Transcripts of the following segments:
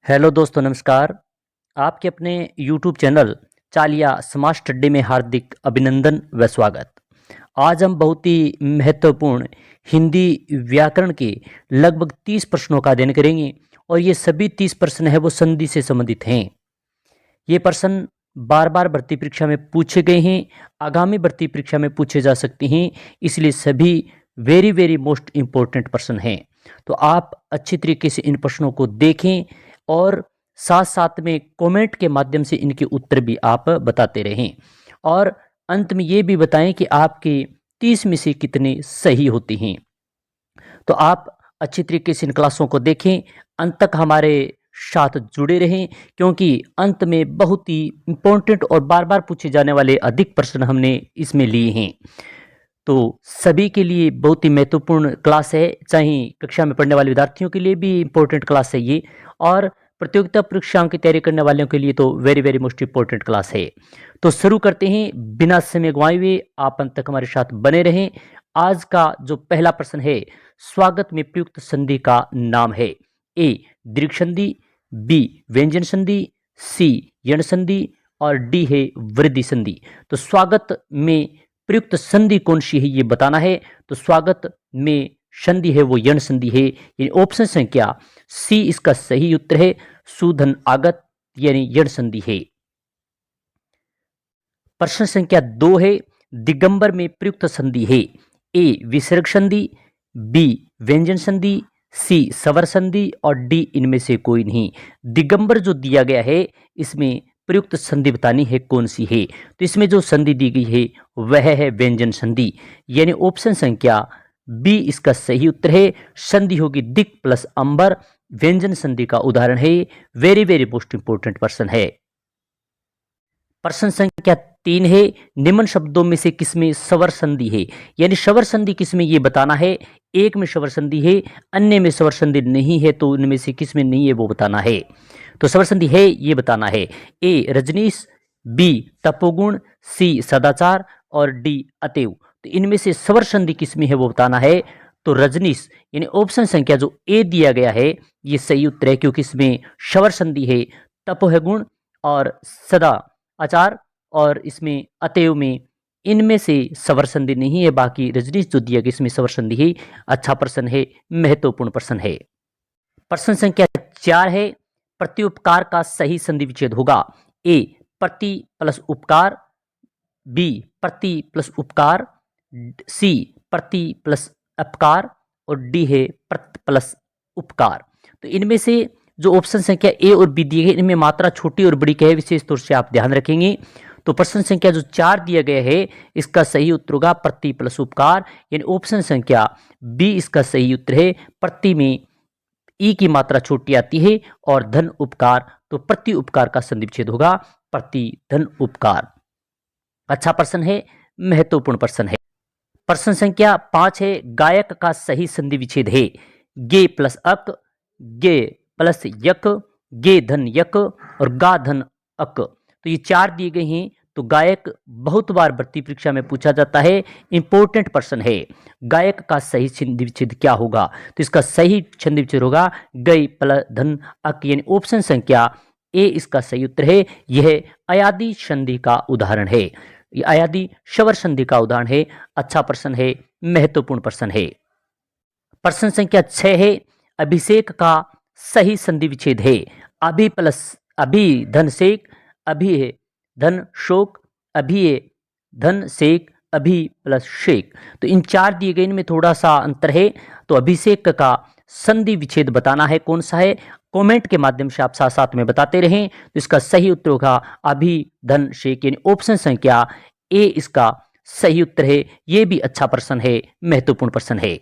Hello दोस्तों, नमस्कार। आपके अपने यूट्यूब चैनल चालिया स्मार्ट स्टडी में हार्दिक अभिनंदन व स्वागत। आज हम बहुत ही महत्वपूर्ण हिंदी व्याकरण के लगभग 30 प्रश्नों का अध्ययन करेंगे और ये सभी 30 प्रश्न है वो संधि से संबंधित हैं। ये प्रश्न बार बार भर्ती परीक्षा में पूछे गए हैं, आगामी भर्ती परीक्षा में पूछे जा सकते हैं, इसलिए सभी वेरी वेरी मोस्ट इम्पोर्टेंट प्रश्न हैं। तो आप अच्छी तरीके से इन प्रश्नों को देखें और साथ साथ में कमेंट के माध्यम से इनके उत्तर भी आप बताते रहें और अंत में ये भी बताएं कि आपके 30 में से कितने सही होते हैं। तो आप अच्छी तरीके से इन क्लासों को देखें, अंत तक हमारे साथ जुड़े रहें, क्योंकि अंत में बहुत ही इम्पोर्टेंट और बार बार पूछे जाने वाले अधिक प्रश्न हमने इसमें लिए हैं। तो सभी के लिए बहुत ही महत्वपूर्ण क्लास है, चाहे कक्षा में पढ़ने वाले विद्यार्थियों के लिए भी इम्पोर्टेंट क्लास है ये, और प्रतियोगिता परीक्षाओं की तैयारी करने वालों के लिए तो very very most important class है। तो शुरू करते हैं बिना समय गंवाए हुए, आप अंत तक हमारे साथ बने रहें। आज का जो पहला प्रश्न है, स्वागत में प्रयुक्त संधि का नाम है। ए दीर्घ संधि, बी व्यंजन संधि, सी यण संधि और डी है वृद्धि संधि। तो स्वागत में प्रयुक्त संधि कौन सी है ये बताना है। तो स्वागत में संधि है वो यण संधि है, यानी ऑप्शन संख्या सी इसका सही उत्तर है। सुधन आगत यानी यण संधि है। प्रश्न संख्या 2 है, दिगंबर में प्रयुक्त संधि है। ए विसर्ग संधि, बी व्यंजन संधि, सी स्वर संधि और डी इनमें से कोई नहीं। दिगंबर जो दिया गया है इसमें प्रयुक्त संधि बतानी है कौन सी है। तो इसमें जो संधि दी गई है वह है व्यंजन संधि, यानी ऑप्शन संख्या बी इसका सही उत्तर है। संधि होगी दिक् प्लस अंबर, व्यंजन संधि का उदाहरण है। वेरी वेरी मोस्ट इंपोर्टेंट प्रश्न है। प्रश्न संख्या 3 है, निम्न शब्दों में से किसमें स्वर संधि है, यानी स्वर संधि किसमें ये बताना है। एक में स्वर संधि है, अन्य में स्वर संधि नहीं है, तो इनमें से किसमें नहीं है वो बताना है। तो स्वर संधि है ये बताना है। ए रजनीश, बी तपोगुण, सी सदाचार और डी अतएव। तो इनमें से स्वर संधि किसमें है वो बताना है। तो रजनीश यानी ऑप्शन संख्या जो ए दिया गया है ये सही उत्तर है, क्योंकि इसमें स्वर संधि है। तपो है गुण और सदा आचार और इसमें अतएव में, इनमें से स्वर संधि नहीं है। बाकी रजनीश जो दिया गया इसमें स्वर संधि है। अच्छा प्रश्न है, महत्वपूर्ण प्रश्न है। प्रश्न संख्या 4 है, प्रत्युपकार का सही संधि विच्छेद होगा। ए प्रति प्लस उपकार, बी प्रति प्लस उपकार, सी प्रति प्लस अपकार और डी है प्रति प्लस उपकार। तो इनमें से जो ऑप्शन संख्या ए और बी दिए गए इनमें मात्रा छोटी और बड़ी क्या है, विशेष तौर से आप ध्यान रखेंगे। तो प्रश्न संख्या जो 4 दिया गया है इसका सही उत्तर होगा प्रति प्लस उपकार, यानी ऑप्शन संख्या बी इसका सही उत्तर है। प्रति में ई की मात्रा छोटी आती है और धन उपकार, तो प्रति उपकार का संधि विच्छेद होगा प्रति धन उपकार। अच्छा प्रश्न है, महत्वपूर्ण प्रश्न है। प्रश्न संख्या 5 है, गायक का सही संधि विच्छेद है। गे प्लस अक, गे प्लस यक, गे धन यक और गा धन अक। तो ये 4 दिए गए हैं। तो गायक बहुत बार भर्ती परीक्षा में पूछा जाता है, इंपॉर्टेंट प्रश्न है। गायक का सही संधि विच्छेद क्या होगा। तो इसका सही संधि विच्छेद होगा गई प्लस धन अक, यानी ऑप्शन संख्या ए इसका सही उत्तर है। यह अयादी संधि का उदाहरण है, अयादी स्वर संधि का उदाहरण है। अच्छा प्रश्न है, महत्वपूर्ण प्रश्न है। प्रश्न संख्या 6 है, अभिषेक का सही संधि विच्छेद है। अभि प्लस अभि धन सेक, अभि है धन शोक, अभि है धन सेक, अभि प्लस शेक। तो इन 4 दिए गए इनमें थोड़ा सा अंतर है। तो अभिषेक का संधि विच्छेद बताना है कौन सा है। कमेंट के माध्यम से आप साथ साथ में बताते रहें। तो इसका सही उत्तर होगा अभि धन शेक, यानी ऑप्शन संख्या ए इसका सही उत्तर है। यह भी अच्छा प्रश्न है, महत्वपूर्ण प्रश्न है।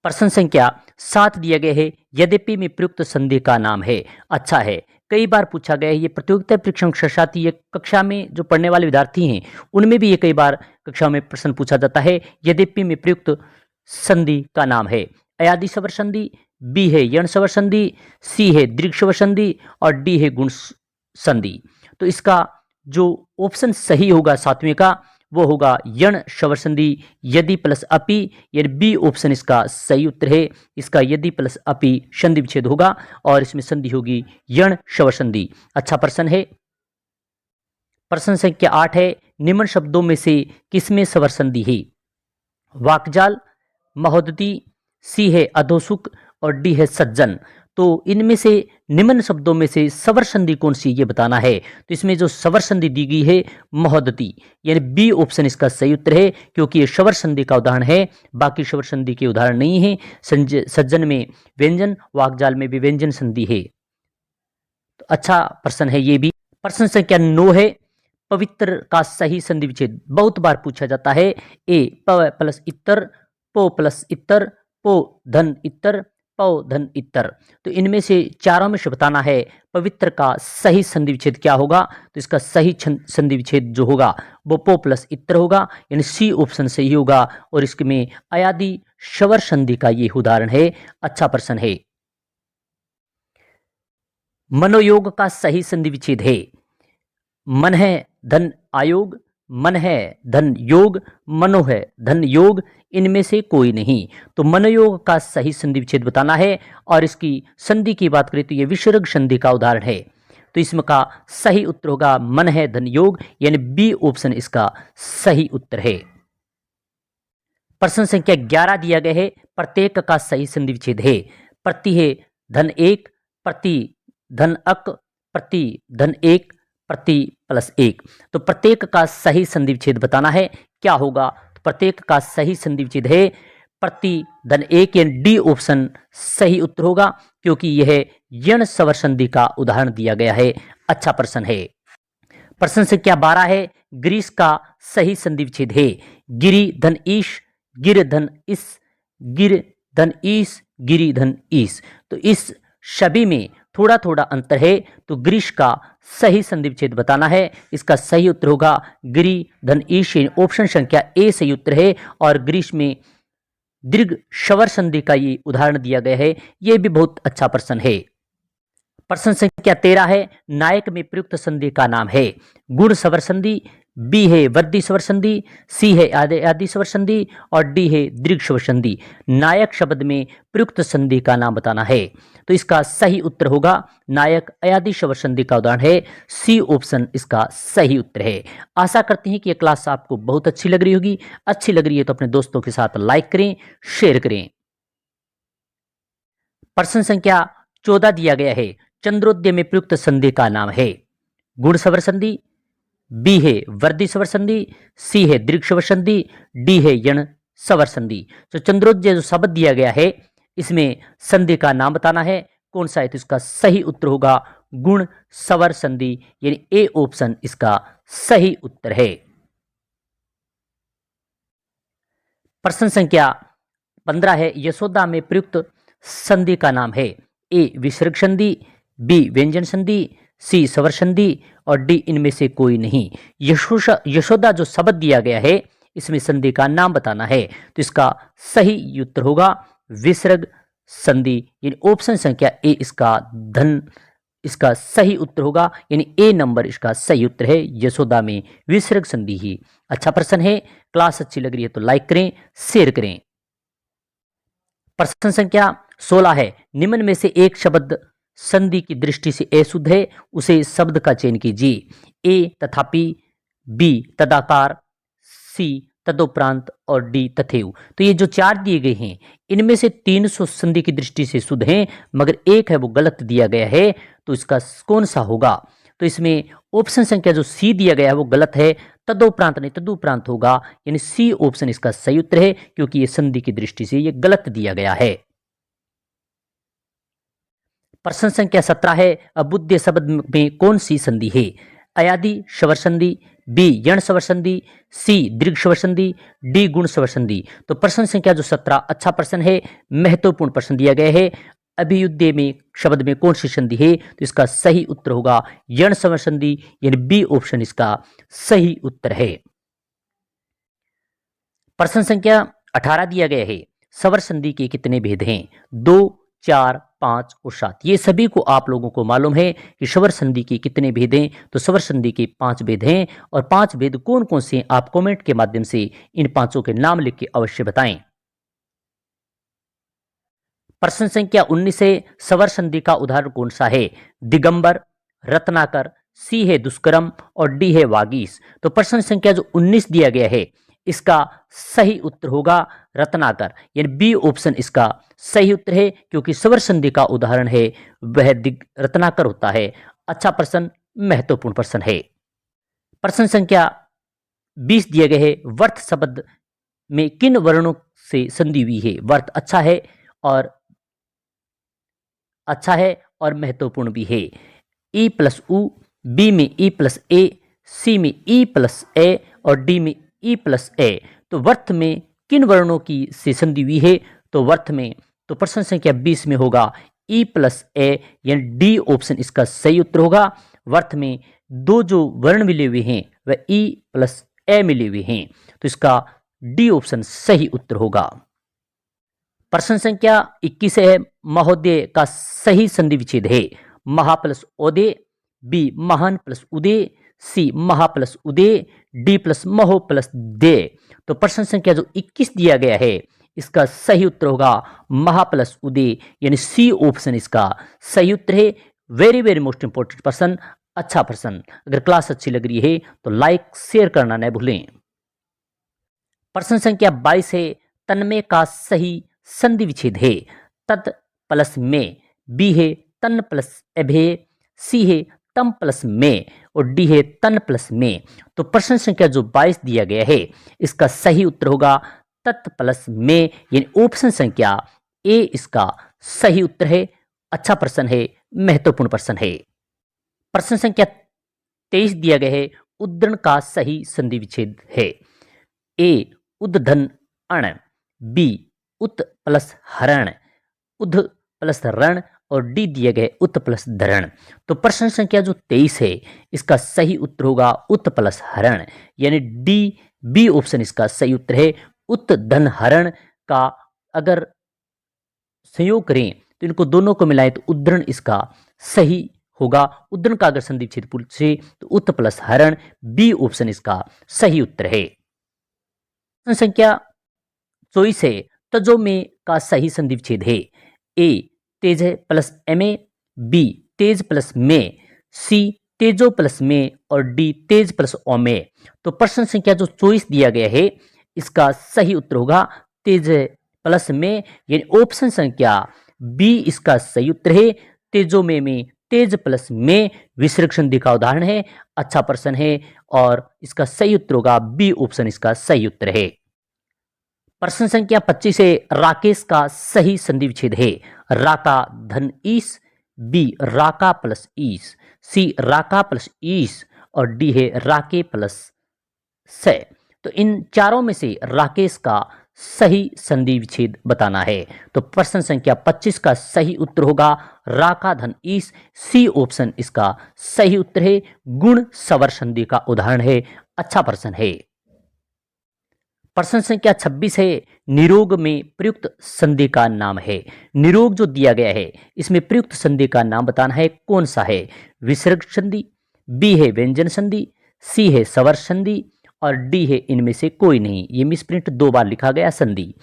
प्रश्न संख्या 7 दिया गया है, यद्यपि में प्रयुक्त संधि का नाम है। अच्छा है, कई बार पूछा गया है, ये प्रतियोगिता परीक्षा के साथ ही ये कक्षा में जो पढ़ने वाले विद्यार्थी हैं उनमें भी ये कई बार कक्षा में प्रश्न पूछा जाता है। यद्यपि में प्रयुक्त संधि का नाम है। अयादी स्वर संधि, बी है यण स्वर संधि, सी है दीर्घ स्वर संधि और डी है गुण संधि। तो इसका जो ऑप्शन सही होगा 7वें का वो होगा यण शवर संधि यदि प्लस अपि, यानी बी ऑप्शन इसका सही उत्तर है। इसका यदि प्लस अपि संधि विच्छेद होगा और इसमें संधि होगी यण शवर संधि। अच्छा प्रश्न है। प्रश्न संख्या 8 है, निम्न शब्दों में से किसमें स्वर संधि है? वाकजाल, महोदधी, सी है अधोसुख और डी है सज्जन। तो इनमें से निम्न शब्दों में से स्वर संधि कौन सी ये बताना है। तो इसमें जो स्वर संधि दी गई है महोदधी, यानी बी ऑप्शन इसका सही उत्तर है, क्योंकि ये स्वर संधि का उदाहरण है, बाकी स्वर संधि के उदाहरण नहीं है। सज्जन में व्यंजन, वाकजाल में भी व्यंजन संधि है। तो अच्छा प्रश्न है ये भी। प्रश्न संख्या 9 है, पवित्र का सही संधि विच्छेद बहुत बार पूछा जाता है। ए प प्लस इतर, पो प्लस इतर, पो धन इतर, पौ धन इतर। तो इनमें से चारों में से बताना है पवित्र का सही संधि विच्छेद क्या होगा। तो इसका सही संधि विच्छेद जो होगा वो पो प्लस इतर होगा, यानी सी ऑप्शन सही होगा। और इसमें अयादि शवर संधि का ये उदाहरण है। अच्छा प्रश्न है। मनोयोग का सही संधि विच्छेद है मन है धन आयोग, मन है धन योग, मनो है धन योग, इनमें से कोई नहीं। तो मनोयोग का सही संधि विच्छेद बताना है। और इसकी संधि की बात करें तो यह विसर्ग संधि का उदाहरण है। तो इसमें का सही उत्तर होगा मन है धन योग, यानी बी ऑप्शन इसका सही उत्तर है। प्रश्न संख्या 11 दिया गया है, प्रत्येक का सही संधि विच्छेद है। प्रति है धन एक, प्रति धन अक, प्रति धन एक, प्रति प्लस एक। तो प्रत्येक का सही संधि विच्छेद बताना है, क्या होगा। तो प्रत्येक का सही संधि विच्छेद है प्रति धन एक, यानी डी ऑप्शन सही उत्तर होगा, क्योंकि यह यण स्वर संधि का उदाहरण दिया गया है। अच्छा प्रश्न है। प्रश्न संख्या 12 है, ग्रीस का सही संधि विच्छेद है गिरि धन ईश, गिर धन इस, गिर धन ईस, गिरि धन ईस। तो इस सभी में थोड़ा थोड़ा अंतर है। तो ग्रीस का सही संधि विच्छेद बताना है। इसका सही उत्तर होगा गिरि धन ईश, ऑप्शन संख्या ए सही उत्तर है। और ग्रीस में दीर्घ स्वर संधि का ये उदाहरण दिया गया है। यह भी बहुत अच्छा प्रश्न है। प्रश्न संख्या 13 है, नायक में प्रयुक्त संधि का नाम है गुण स्वर संधि, बी है वृद्धि स्वर संधि, सी है आदि स्वर संधि और डी है दीर्घ स्वर संधि। नायक शब्द में प्रयुक्त संधि का नाम बताना है। तो इसका सही उत्तर होगा नायक अयादि स्वर संधि का उदाहरण है। सी ऑप्शन इसका सही उत्तर है। आशा करते हैं कि यह क्लास आपको बहुत अच्छी लग रही होगी। अच्छी लग रही है तो अपने दोस्तों के साथ लाइक करें, शेयर करें। प्रश्न संख्या 14 दिया गया है, चंद्रोदय में प्रयुक्त संधि का नाम है गुण स्वर संधि, बी है वृद्धि स्वर संधि, सी है दीर्घ स्वर संधि, डी है यण स्वर संधि। तो चंद्रोदय जो शब्द दिया गया है इसमें संधि का नाम बताना है कौन सा है। तो इसका सही उत्तर होगा गुण स्वर संधि, यानी ए ऑप्शन इसका सही उत्तर है। प्रश्न संख्या 15 है, यशोदा में प्रयुक्त संधि का नाम है ए विसर्ग संधि, बी व्यंजन संधि, सी स्वर संधि और डी इनमें से कोई नहीं। यशोदा जो शब्द दिया गया है इसमें संधि का नाम बताना है। तो इसका सही उत्तर होगा विसर्ग संधि, यानी ऑप्शन संख्या ए इसका सही उत्तर होगा, यानी ए नंबर इसका सही उत्तर है। यशोदा में विसर्ग संधि ही। अच्छा प्रश्न है। क्लास अच्छी लग रही है तो लाइक करें, शेयर करें। प्रश्न संख्या 16 है, निम्न में से एक शब्द संधि की दृष्टि से अशुद्ध है, उसे शब्द का चयन कीजिए। ए तथापि, बी तदाकार, सी तदोपरांत और डी तथैव। तो ये जो चार दिए गए हैं इनमें से 300 संधि की दृष्टि से शुद्ध हैं, मगर एक है वो गलत दिया गया है। तो इसका कौन सा होगा। तो इसमें ऑप्शन संख्या जो सी दिया गया है वो गलत है, तदोपरांत नहीं तदुपरांत होगा, यानी सी ऑप्शन इसका सही उत्तर है, क्योंकि ये संधि की दृष्टि से ये गलत दिया गया है। प्रश्न संख्या 17 है, अबुद्ध शब्द में कौन सी संधि है। अयादि स्वर संधि, बी यण स्वर संधि, सी दीर्घ स्वर संधि, डी गुण स्वर संधि। तो प्रश्न संख्या जो 17 अच्छा प्रश्न है, महत्वपूर्ण प्रश्न दिया गया है। अभियुद्ध में शब्द में कौन सी संधि है। तो इसका सही उत्तर होगा यण स्वर संधि, यानी बी ऑप्शन इसका सही उत्तर है। प्रश्न संख्या 18 दिया गया है, स्वर संधि के कितने भेद हैं। 2, 4, 5 और 7। ये सभी को आप लोगों को मालूम है कि स्वर संधि के कितने भेद हैं, तो स्वर संधि के 5 भेद हैं। और 5 भेद कौन कौन से हैं, आप कमेंट के माध्यम से इन पांचों के नाम लिख के अवश्य बताएं। प्रश्न संख्या 19 है, स्वर संधि का उदाहरण कौन सा है? दिगंबर, रत्नाकर, सी है दुष्कर्म और डी है वागीश। तो प्रश्न संख्या जो 19 दिया गया है इसका सही उत्तर होगा रत्नाकर, यानी बी ऑप्शन इसका सही उत्तर है, क्योंकि स्वर संधि का उदाहरण है वह रत्नाकर होता है। अच्छा प्रश्न, महत्वपूर्ण प्रश्न है। प्रश्न संख्या 20 दिए गए है, वर्त शब्द में किन वर्णों से संधि हुई है? वर्त अच्छा है और महत्वपूर्ण भी है। ई प्लस उ, बी में ई प्लस ए, सी में ई प्लस ए और डी में ई प्लस ए। तो वर्थ में किन वर्णों की से संधि हुई है? तो वर्थ में तो प्रश्न संख्या 20 में होगा ई प्लस ए, यानी डी ऑप्शन इसका सही उत्तर होगा। वर्थ में दो जो वर्ण मिले हुए हैं वह ई प्लस ए मिले हुए हैं, तो इसका डी ऑप्शन सही उत्तर होगा। प्रश्न संख्या 21 है, महोदय का सही संधि विच्छेद है। महा प्लस ओदे, बी महान प्लस उदय, सी महा प्लस उदय, डी प्लस महो प्लस दे। तो प्रश्न संख्या जो 21 दिया गया है इसका सही उत्तर होगा महा प्लस उदय, यानी सी ऑप्शन इसका सही उत्तर है। वेरी वेरी मोस्ट इंपोर्टेंट प्रश्न, अच्छा प्रश्न। अगर क्लास अच्छी लग रही है तो लाइक शेयर करना न भूलें। प्रश्न संख्या 22 है, तन्मय का सही संधि विच्छेद है। तत् प्लस में, बी है तन प्लस अभेय, सी है तम प्लस में और डी है तन प्लस में। तो प्रश्न संख्या जो 22 दिया गया है इसका सही उत्तर होगा तत् प्लस में, यानी ऑप्शन संख्या ए इसका सही उत्तर है। अच्छा प्रश्न है, महत्वपूर्ण प्रश्न है। प्रश्न संख्या 23 दिया गया है, उद्धरण का सही संधि विच्छेद है। ए उद्धन अण, बी उत प्लस हरण, उध प्लस रण और डी दिए गए उत प्लस धरण। तो प्रश्न संख्या जो 23 है इसका सही उत्तर होगा उत प्लस हरण, यानी डी बी ऑप्शन इसका सही उत्तर है। उत धन हरण का अगर संयोग करें तो इनको दोनों को मिलाएं तो उद्धरण इसका सही होगा। उद्धरण का अगर संधि विच्छेद पूछे तो उत प्लस हरण, बी ऑप्शन इसका सही उत्तर है। संख्या 24 है, तजो में का सही संधि विच्छेद है। ए तेज प्लस एमे, बी तेज प्लस में, सी तेजो प्लस में और डी तेज प्लस ओमे। तो प्रश्न संख्या जो 24 दिया गया है इसका सही उत्तर होगा तेज प्लस में, यानी ऑप्शन संख्या बी इसका सही उत्तर है। तेजो में तेज प्लस में विसर्ग संधि का उदाहरण है। अच्छा प्रश्न है और इसका सही उत्तर होगा बी ऑप्शन इसका सही उत्तर है। प्रश्न संख्या 25 है, राकेश का सही संधि विच्छेद है। राका धन ईस, बी राका प्लस ईस, सी राका प्लस ईस और डी है राके प्लस से। तो इन चारों में से राकेश का सही संधि विच्छेद बताना है। तो प्रश्न संख्या 25 का सही उत्तर होगा राका धन ईस, सी ऑप्शन इसका सही उत्तर है। गुण सवर संधि का उदाहरण है। अच्छा प्रश्न है। प्रश्न संख्या 26 है, निरोग में प्रयुक्त संधि का नाम है। निरोग जो दिया गया है इसमें प्रयुक्त संधि का नाम बताना है, कौन सा है? विसर्ग संधि, बी है व्यंजन संधि, सी है स्वर संधि और डी है इनमें से कोई नहीं। ये मिसप्रिंट 2 बार लिखा गया संधि।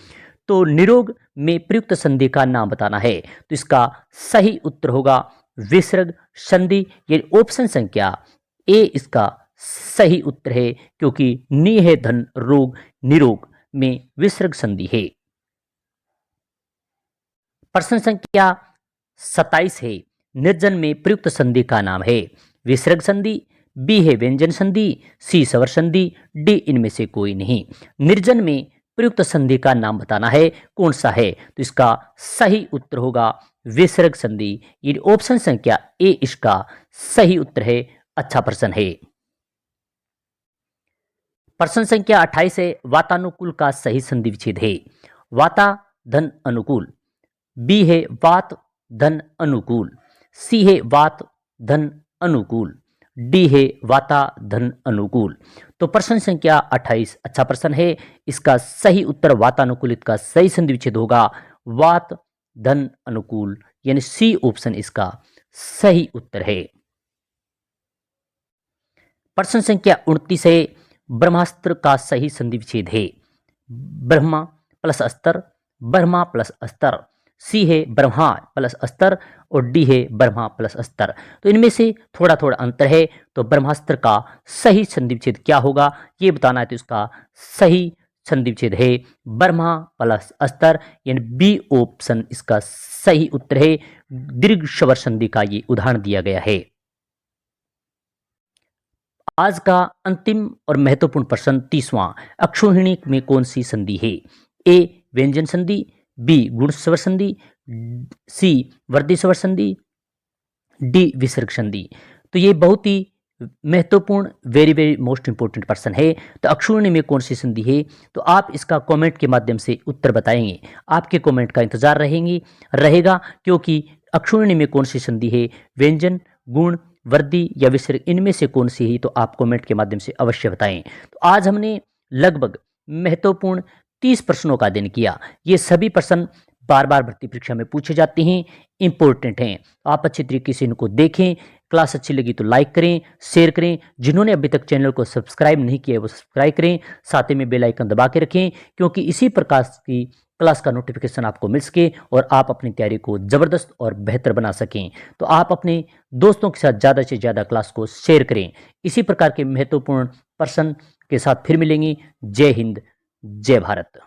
तो निरोग में प्रयुक्त संधि का नाम बताना है, तो इसका सही उत्तर होगा विसर्ग संधि, ये ऑप्शन संख्या ए इसका सही उत्तर है, क्योंकि नि है धन रोग, निरोग में विसर्ग संधि है। प्रश्न संख्या 27 है, निर्जन में प्रयुक्त संधि का नाम है। विसर्ग संधि, बी है व्यंजन संधि, सी स्वर संधि, डी इनमें से कोई नहीं। निर्जन में प्रयुक्त संधि का नाम बताना है, कौन सा है? तो इसका सही उत्तर होगा विसर्ग संधि, ये ऑप्शन संख्या ए इसका सही उत्तर है। अच्छा प्रश्न है। प्रश्न संख्या 28 है, वातानुकूल का सही संधि विच्छेद है। वाता धन अनुकूल, बी है वात धन अनुकूल, सी है वात धन अनुकूल, डी है वाता धन अनुकूल। तो प्रश्न संख्या 28 अच्छा प्रश्न है। इसका सही उत्तर वातानुकूलित का सही संधि विच्छेद होगा वात धन अनुकूल, यानी सी ऑप्शन इसका सही उत्तर है। प्रश्न संख्या 29 है, ब्रह्मास्त्र का सही संधि विच्छेद है ब्रह्मा प्लस अस्तर, ब्रह्मा प्लस अस्तर, सी है ब्रह्मा प्लस अस्तर और डी है ब्रह्मा प्लस अस्तर। तो इनमें से थोड़ा थोड़ा अंतर है, तो ब्रह्मास्त्र का सही संधि विच्छेद क्या होगा ये बताना है। तो इसका सही संधि विच्छेद है ब्रह्मा प्लस अस्तर, यानी बी ऑप्शन इसका सही उत्तर है। दीर्घ स्वर संधि का ये उदाहरण दिया गया है। आज का अंतिम और महत्वपूर्ण प्रश्न 30वां, अक्षोहिणी में कौन सी संधि है? ए व्यंजन संधि, बी गुण स्वर संधि, सी वर्धी स्वर संधि, डी विसर्ग संधि। तो ये बहुत ही महत्वपूर्ण वेरी वेरी मोस्ट इंपोर्टेंट प्रश्न है। तो अक्षोहिणी में कौन सी संधि है? तो आप इसका कमेंट के माध्यम से उत्तर बताएंगे। आपके कमेंट का इंतजार रहेगा, क्योंकि अक्षोहिणी में कौन सी संधि है, व्यंजन, गुण, वर्दी या विसर्ग, इनमें से कौन सी है? तो आप कमेंट के माध्यम से अवश्य बताएं। तो आज हमने लगभग महत्वपूर्ण 30 प्रश्नों का अध्ययन किया। ये सभी प्रश्न बार बार भर्ती परीक्षा में पूछे जाते हैं, इंपॉर्टेंट हैं। आप अच्छी तरीके से इनको देखें। क्लास अच्छी लगी तो लाइक करें, शेयर करें। जिन्होंने अभी तक चैनल को सब्सक्राइब नहीं किया है वो सब्सक्राइब करें, साथ ही में बेल आइकन दबा के रखें, क्योंकि इसी प्रकार की क्लास का नोटिफिकेशन आपको मिल सके और आप अपनी तैयारी को ज़बरदस्त और बेहतर बना सकें। तो आप अपने दोस्तों के साथ ज़्यादा से ज़्यादा क्लास को शेयर करें। इसी प्रकार के महत्वपूर्ण प्रश्न के साथ फिर मिलेंगे। जय हिंद, जय भारत।